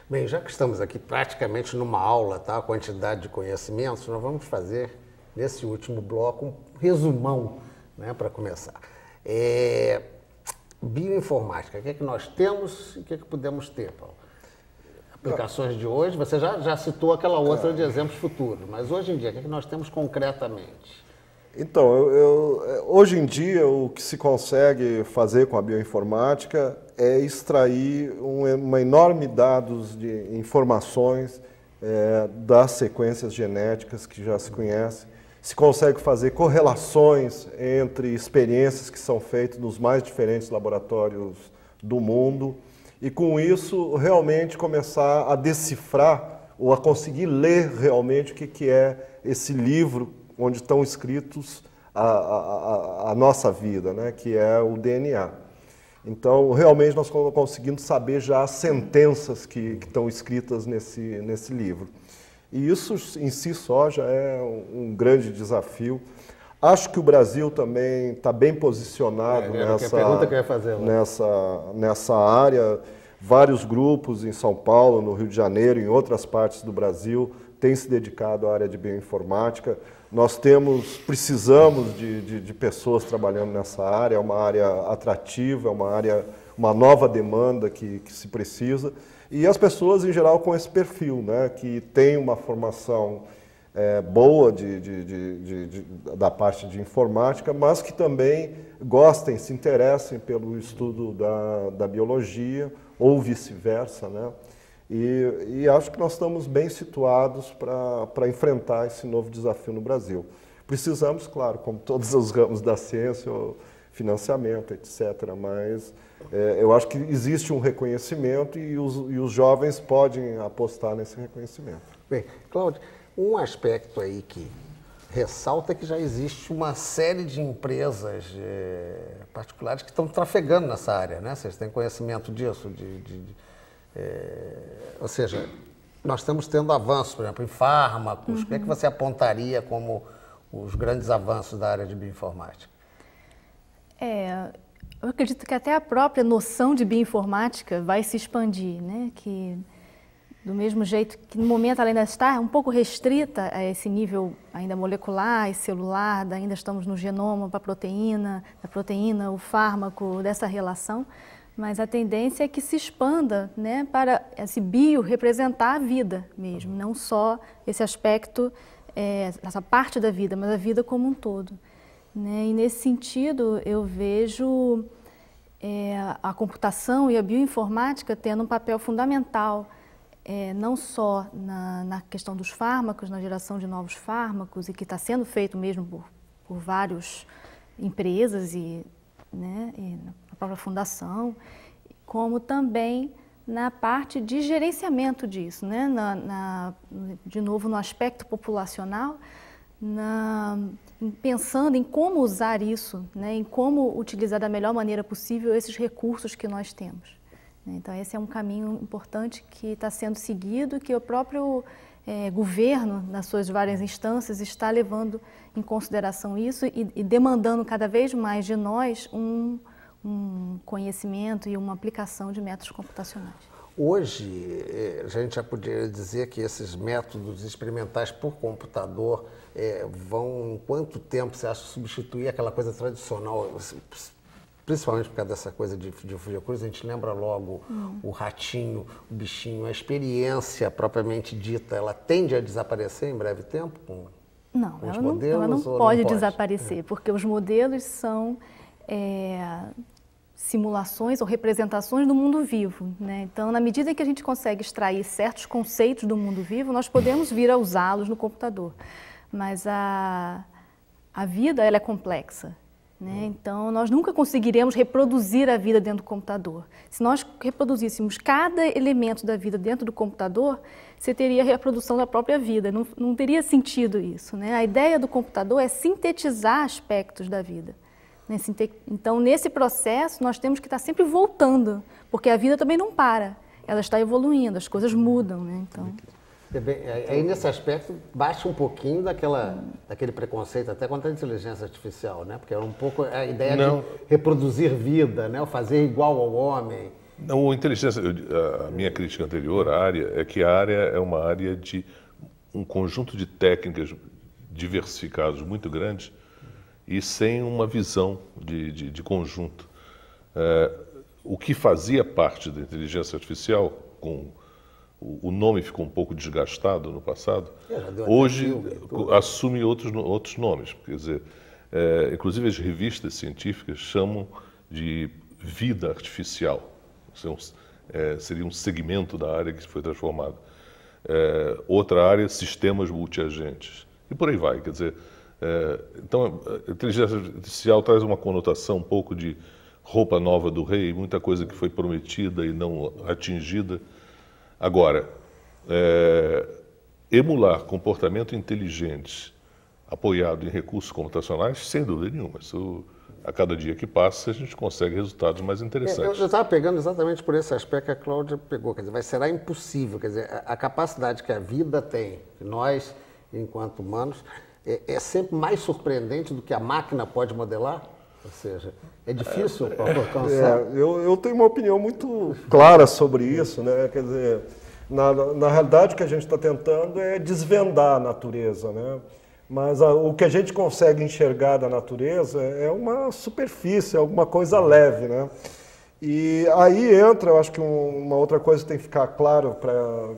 Bem, já que estamos aqui praticamente numa aula, tá? A quantidade de conhecimentos, nós vamos fazer, nesse último bloco, um resumão, né, para começar. Bioinformática, o que é que nós temos e o que é que podemos ter, Paulo? Aplicações de hoje, você já citou aquela outra de exemplos futuros, mas hoje em dia, o que é que nós temos concretamente? Então, hoje em dia, o que se consegue fazer com a bioinformática é extrair uma enorme dados de informações das sequências genéticas que já se conhecem. Se consegue fazer correlações entre experiências que são feitas nos mais diferentes laboratórios do mundo e, com isso, realmente começar a decifrar ou a conseguir ler realmente o que é esse livro onde estão escritos a nossa vida, né, que é o DNA. Então, realmente, nós conseguimos saber já as sentenças que estão escritas nesse livro. E isso, em si só, já é um grande desafio. Acho que o Brasil também está bem posicionado nessa área. Vários grupos em São Paulo, no Rio de Janeiro, em outras partes do Brasil, têm se dedicado à área de bioinformática. Nós precisamos de pessoas trabalhando nessa área, é uma área atrativa, é uma nova demanda que se precisa. E as pessoas, em geral, com esse perfil, né, que tem uma formação boa da parte de informática, mas que também gostem, se interessem pelo estudo da biologia, ou vice-versa, né? E acho que nós estamos bem situados para enfrentar esse novo desafio no Brasil. Precisamos, claro, como todos os ramos da ciência, financiamento, etc., mas eu acho que existe um reconhecimento e os jovens podem apostar nesse reconhecimento. Bem, Cláudio, um aspecto aí que ressalta é que já existe uma série de empresas particulares que estão trafegando nessa área, né? Vocês têm conhecimento disso? Ou seja, nós estamos tendo avanços, por exemplo, em fármacos. O que é que você apontaria como os grandes avanços da área de bioinformática? Eu acredito que até a própria noção de bioinformática vai se expandir, né? Que, do mesmo jeito que no momento ela ainda está um pouco restrita a esse nível ainda molecular e celular, ainda estamos no genoma para da proteína, o fármaco, dessa relação, mas a tendência é que se expanda, né, para esse bio representar a vida mesmo, não só esse aspecto, essa parte da vida, mas a vida como um todo, né? E nesse sentido eu vejo a computação e a bioinformática tendo um papel fundamental, não só na questão dos fármacos, na geração de novos fármacos, e que está sendo feito mesmo por várias empresas e na própria fundação, como também na parte de gerenciamento disso, né? De novo, no aspecto populacional, pensando em como usar isso, né? Em como utilizar da melhor maneira possível esses recursos que nós temos. Então, esse é um caminho importante que está sendo seguido, que o próprio governo, nas suas várias instâncias, está levando em consideração isso e demandando cada vez mais de nós um conhecimento e uma aplicação de métodos computacionais. Hoje, a gente já poderia dizer que esses métodos experimentais por computador vão, em quanto tempo você acha, substituir aquela coisa tradicional? Principalmente por causa dessa coisa de Fiocruz, a gente lembra logo o ratinho, o bichinho, a experiência propriamente dita, ela tende a desaparecer em breve tempo com os modelos? Ela não pode desaparecer, porque os modelos são simulações ou representações do mundo vivo, né? Então, na medida em que a gente consegue extrair certos conceitos do mundo vivo, nós podemos vir a usá-los no computador. Mas a vida, ela é complexa, né? Então, nós nunca conseguiremos reproduzir a vida dentro do computador. Se nós reproduzíssemos cada elemento da vida dentro do computador, você teria a reprodução da própria vida. Não teria sentido isso, né? A ideia do computador é sintetizar aspectos da vida. Então, nesse processo, nós temos que estar sempre voltando, porque a vida também não para. Ela está evoluindo, as coisas mudam, né? Então... Aí, nesse aspecto, baixa um pouquinho daquele preconceito até contra a inteligência artificial, né? Porque é um pouco a ideia de reproduzir vida, né? Fazer igual ao homem. Não, inteligência, a minha crítica anterior à área é que a área é uma área de um conjunto de técnicas diversificadas muito grande e sem uma visão de conjunto. O que fazia parte da inteligência artificial, o nome ficou um pouco desgastado no passado, hoje assume outros nomes. Quer dizer, inclusive as revistas científicas chamam de vida artificial. Seria um segmento da área que foi transformado. Outra área, sistemas multiagentes. E por aí vai. Quer dizer, então, a inteligência artificial traz uma conotação um pouco de roupa nova do rei, muita coisa que foi prometida e não atingida. Agora, emular comportamento inteligente apoiado em recursos computacionais, sem dúvida nenhuma. Isso, a cada dia que passa, a gente consegue resultados mais interessantes. Eu estava pegando exatamente por esse aspecto que a Cláudia pegou. Quer dizer, será impossível. Quer dizer, a capacidade que a vida tem, que nós, enquanto humanos, é sempre mais surpreendente do que a máquina pode modelar? Ou seja, é difícil alcançar? Eu tenho uma opinião muito clara sobre isso, né? Quer dizer, na realidade, o que a gente está tentando é desvendar a natureza, né? Mas o que a gente consegue enxergar da natureza é uma superfície, é alguma coisa leve, né? E aí entra, eu acho que uma outra coisa que tem que ficar claro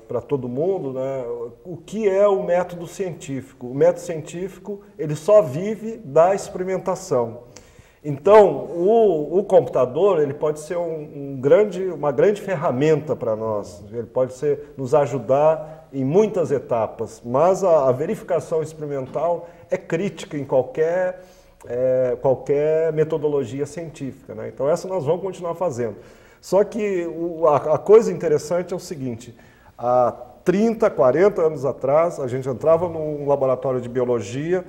para todo mundo, né? O que é o método científico. O método científico, ele só vive da experimentação. Então, o computador, ele pode ser uma grande ferramenta para nós. Ele pode nos ajudar em muitas etapas, mas a verificação experimental é crítica em qualquer metodologia científica, né? Então, essa nós vamos continuar fazendo. Só que a coisa interessante é o seguinte: há 30, 40 anos atrás, a gente entrava num laboratório de biologia,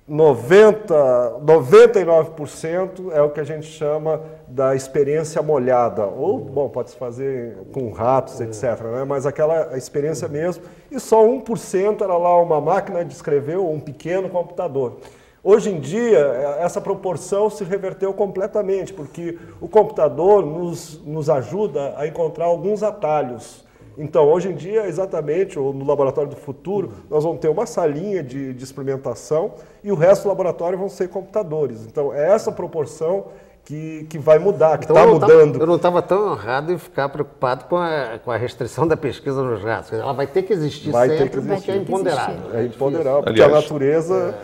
99% é o que a gente chama da experiência molhada, ou, bom, pode-se fazer com ratos, etc., né? Mas aquela experiência mesmo, e só 1% era lá uma máquina de escrever ou um pequeno computador. Hoje em dia, essa proporção se reverteu completamente, porque o computador nos ajuda a encontrar alguns atalhos. Então, hoje em dia, exatamente, ou no laboratório do futuro, nós vamos ter uma salinha de experimentação e o resto do laboratório vão ser computadores. Então, é essa proporção que vai mudar, que está mudando. Eu não estava tão honrado em ficar preocupado com a restrição da pesquisa nos ratos. Ela vai ter que existir sempre, porque é imponderável. É imponderável, porque a natureza...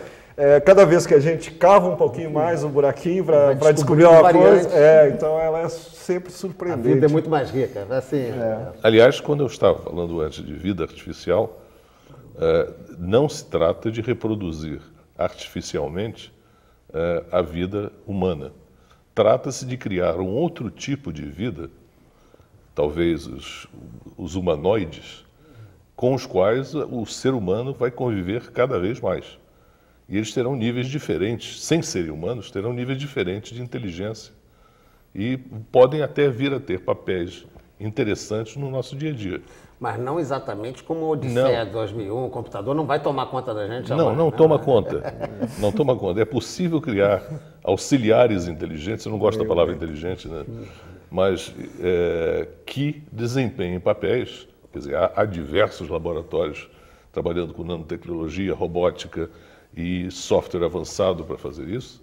cada vez que a gente cava um pouquinho mais o buraquinho para descobrir uma coisa, então ela é sempre surpreendente. A vida é muito mais rica. Assim, Aliás, quando eu estava falando antes de vida artificial, não se trata de reproduzir artificialmente a vida humana. Trata-se de criar um outro tipo de vida, talvez os humanoides, com os quais o ser humano vai conviver cada vez mais. E eles terão níveis diferentes, sem serem humanos, terão níveis diferentes de inteligência. E podem até vir a ter papéis interessantes no nosso dia a dia. Mas não exatamente como o Odisseia 2001, o computador não vai tomar conta da gente agora. Não toma conta. Não toma conta. É possível criar auxiliares inteligentes, eu não gosto da palavra inteligente, né? Mas que desempenhem papéis. Quer dizer, há diversos laboratórios trabalhando com nanotecnologia, robótica e software avançado para fazer isso,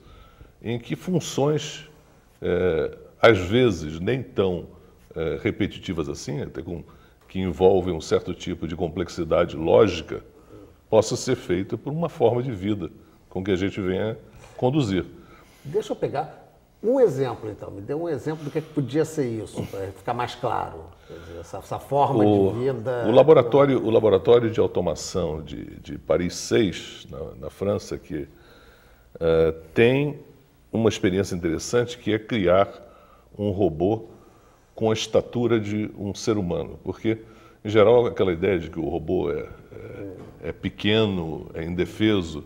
em que funções, às vezes, nem tão repetitivas assim, até que envolvem um certo tipo de complexidade lógica, possa ser feita por uma forma de vida com que a gente venha conduzir. Deixa eu pegar um exemplo, então. Me dê um exemplo do que podia ser isso, para ficar mais claro. Quer dizer, essa forma de vida... O laboratório de automação de Paris 6, na França, que tem uma experiência interessante, que é criar um robô com a estatura de um ser humano. Porque, em geral, aquela ideia de que o robô é pequeno, é indefeso.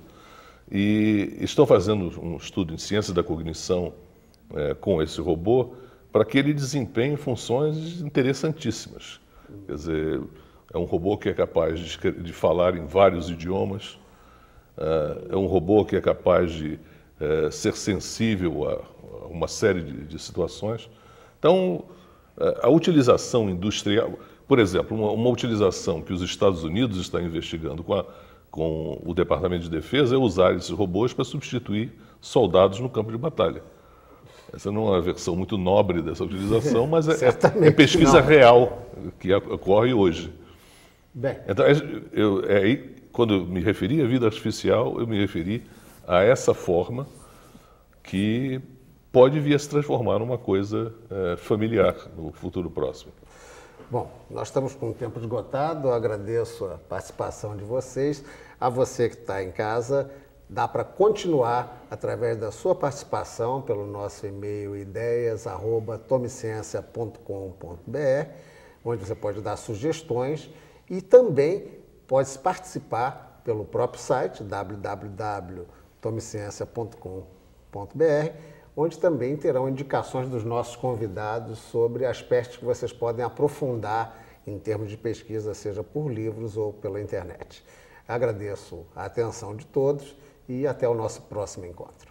E estão fazendo um estudo em ciência da cognição com esse robô, para que ele desempenhe funções interessantíssimas. Quer dizer, é um robô que é capaz de falar em vários idiomas, é um robô que é capaz de ser sensível a uma série de situações. Então, A utilização industrial, por exemplo, uma utilização que os Estados Unidos estão investigando com o Departamento de Defesa é usar esses robôs para substituir soldados no campo de batalha. Essa não é uma versão muito nobre dessa utilização, mas é pesquisa real que ocorre hoje. Bem. Então, quando eu me referi à vida artificial, eu me referi a essa forma que pode vir a se transformar numa coisa familiar no futuro próximo. Bom, nós estamos com o tempo esgotado, eu agradeço a participação de vocês. A você que está em casa, dá para continuar através da sua participação pelo nosso e-mail ideias@tomeciencia.com.br, onde você pode dar sugestões e também pode participar pelo próprio site www.tomeciencia.com.br, onde também terão indicações dos nossos convidados sobre aspectos que vocês podem aprofundar em termos de pesquisa, seja por livros ou pela internet. Agradeço a atenção de todos e até o nosso próximo encontro.